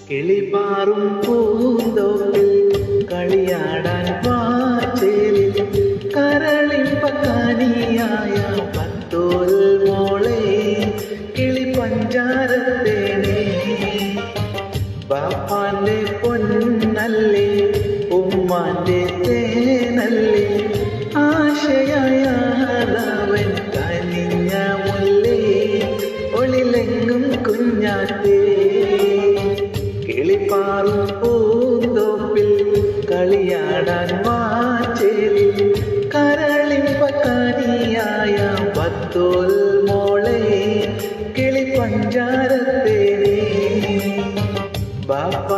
കിളിപാറും പൂന്തോപ്പിൽ കളിയാടാൻ വാചേലിൽ കരളിപ്പക്കാനിയായ പത്തോൽ മോളെ കിളി പഞ്ചാരത്തേനെ ബാപ്പാന്റെ പൊന്നല്ലേ ഉമ്മാന്റെ തേനല്ലേ ആശയായാതവൻ കനിഞ്ഞ മുല്ലേ ഒളിലെങ്ങും കുഞ്ഞാത്തേ കിളിപ്പാറും പൂന്തോപ്പിൽ കളിയാടാൻ വാചേലിൽ കരളിപ്പക്കാനിയായ പത്തോൽ മോളെ കിളി പഞ്ചാരത്തേനെ ബാപ്പ